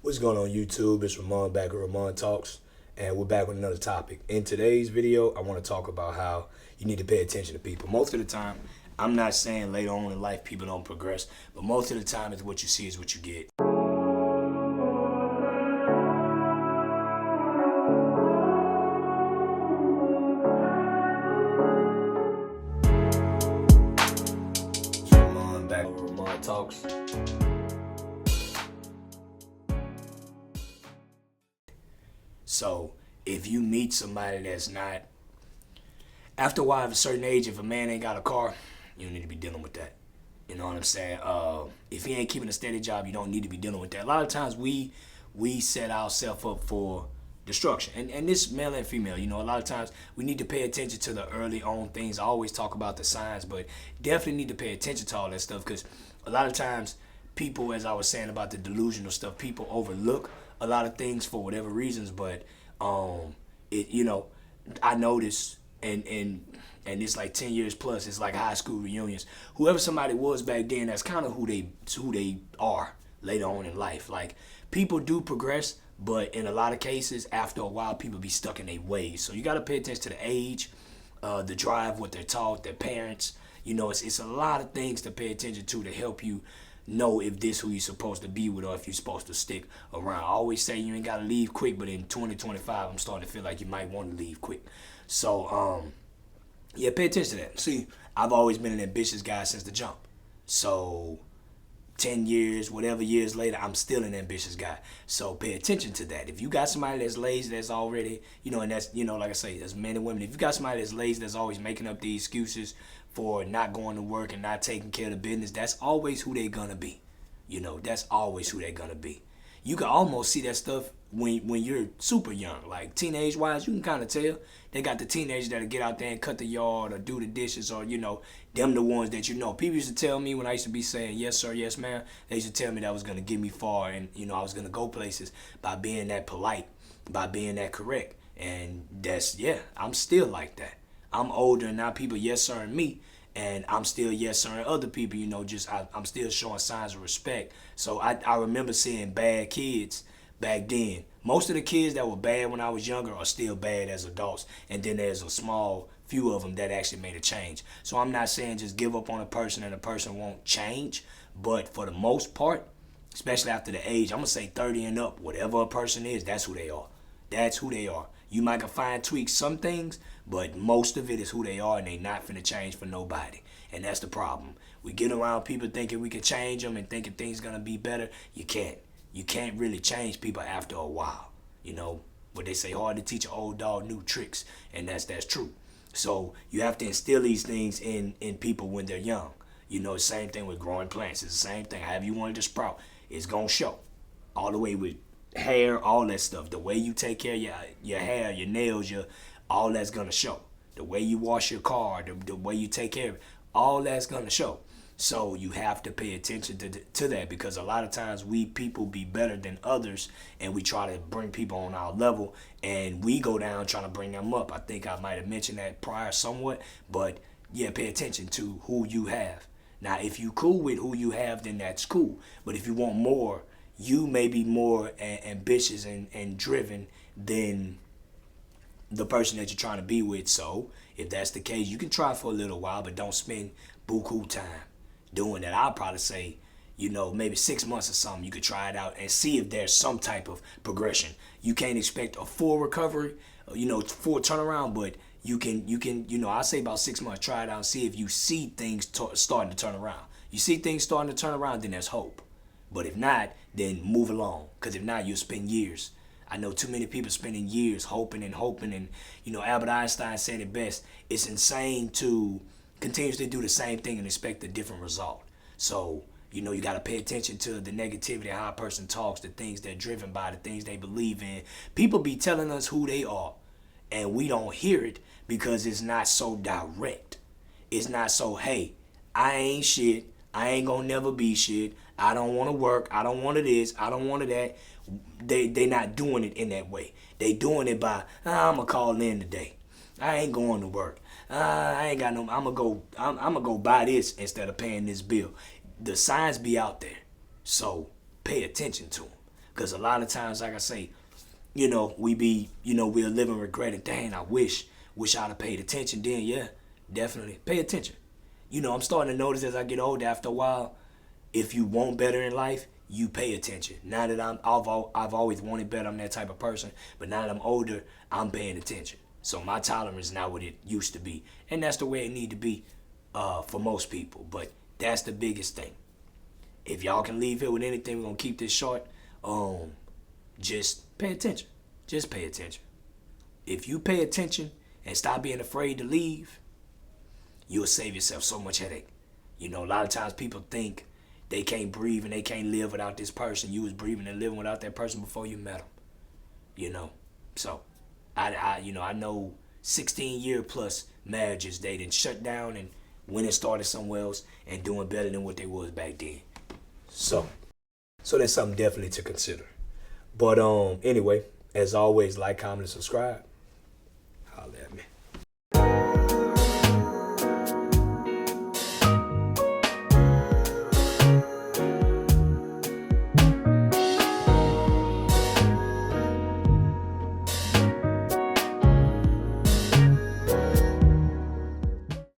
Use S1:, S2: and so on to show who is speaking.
S1: What's going on YouTube? It's Ramon back at Ramon Talks, and we're back with another topic. In today's video, I want to talk about how you need to pay attention to people. Most of the time, I'm not saying later on in life people don't progress, but most of the time it's what you see is what you get. It's Ramon back with Ramon Talks. So if you meet somebody that's not, after a while of a certain age, if a man ain't got a car, you don't need to be dealing with that. You know what I'm saying? If he ain't keeping a steady job, you don't need to be dealing with that. A lot of times we set ourselves up for destruction. And this male and female, a lot of times we need to pay attention to the early on things. I always talk about the signs, but definitely need to pay attention to all that stuff, because a lot of times people, as I was saying about the delusional stuff, people overlook a lot of things for whatever reasons. But I noticed, and it's like 10 years plus, it's like high school reunions. Whoever somebody was back then, that's kind of who they are later on in life. Like, people do progress, but in a lot of cases, after a while, people be stuck in their ways. So you got to pay attention to the age, the drive, what they're taught, their parents. It's a lot of things to pay attention to help you know if this who you're supposed to be with, or if you're supposed to stick around. I always say you ain't got to leave quick, but in 2025, I'm starting to feel like you might want to leave quick. So, pay attention to that. See, I've always been an ambitious guy since the jump. So 10 years, whatever years later, I'm still an ambitious guy. So pay attention to that. If you got somebody that's lazy, that's already, and that's, like I say, there's men and women. If you got somebody that's lazy, that's always making up these excuses for not going to work and not taking care of the business, that's always who they're gonna be. That's always who they're gonna be. You can almost see that stuff when you're super young, like teenage wise. You can kind of tell they got the teenagers that'll get out there and cut the yard or do the dishes, or them the ones that people used to tell me when I used to be saying yes sir, yes ma'am. They used to tell me that was gonna get me far, and I was gonna go places by being that polite, by being that correct. And I'm still like that. I'm older, and now people yes sir and me, and I'm still yes sir and other people. I'm still showing signs of respect. So I remember seeing bad kids back then. Most of the kids that were bad when I was younger are still bad as adults, and then there's a small few of them that actually made a change. So I'm not saying just give up on a person and a person won't change, but for the most part, especially after the age, I'm gonna say 30 and up, whatever a person is, that's who they are. That's who they are. You might can fine tweak some things, but most of it is who they are, and they not finna change for nobody. And that's the problem. We get around people thinking we can change them and thinking things gonna be better. You can't. You can't really change people after a while. But they say hard to teach an old dog new tricks, and that's true. So you have to instill these things in people when they're young. Same thing with growing plants. It's the same thing. However you want it to sprout, it's gonna show. All the way with hair, all that stuff. The way you take care of your hair, your nails, all that's gonna show. The way you wash your car, the way you take care of it, all that's gonna show. So you have to pay attention to that, because a lot of times we people be better than others, and we try to bring people on our level, and we go down trying to bring them up. I think I might have mentioned that prior somewhat, but pay attention to who you have. Now, if you cool with who you have, then that's cool. But if you want more, you may be more ambitious and driven than the person that you're trying to be with. So if that's the case, you can try for a little while, but don't spend buku time doing that. I'll probably say, maybe 6 months or something. You could try it out and see if there's some type of progression. You can't expect a full recovery, full turnaround, but you can, I say about 6 months, try it out and see if you see things starting to turn around. You see things starting to turn around, then there's hope. But if not, then move along, because if not, you'll spend years. I know too many people spending years hoping and hoping, and Albert Einstein said it best. It's insane to continuously do the same thing and expect a different result. So you got to pay attention to the negativity, how a person talks, the things they're driven by, the things they believe in. People be telling us who they are, and we don't hear it because it's not so direct. It's not so, hey, I ain't shit, I ain't gonna never be shit, I don't want to work, I don't want to this, I don't want to that. They not doing it in that way. They doing it by, I'm gonna call in today, I ain't going to work, I ain't got no, I'm gonna go buy this instead of paying this bill. The signs be out there, so pay attention to them. Because a lot of times, like I say, you know, we'll live in regret and dang, I wish I'd have paid attention then. Yeah, definitely pay attention. You know, I'm starting to notice as I get older, after a while, if you want better in life, you pay attention. Now that I've always wanted better, I'm that type of person. But now that I'm older, I'm paying attention. So my tolerance is not what it used to be, and that's the way it need to be for most people. But that's the biggest thing. If y'all can leave here with anything, we're gonna keep this short. Just pay attention. Just pay attention. If you pay attention and stop being afraid to leave, you'll save yourself so much headache. You know, a lot of times people think they can't breathe and they can't live without this person. You was breathing and living without that person before you met them. You know, so I know 16-year plus marriages they didn't shut down and went and started somewhere else and doing better than what they was back then. So that's something definitely to consider. But anyway, as always, like, comment, and subscribe. Holla.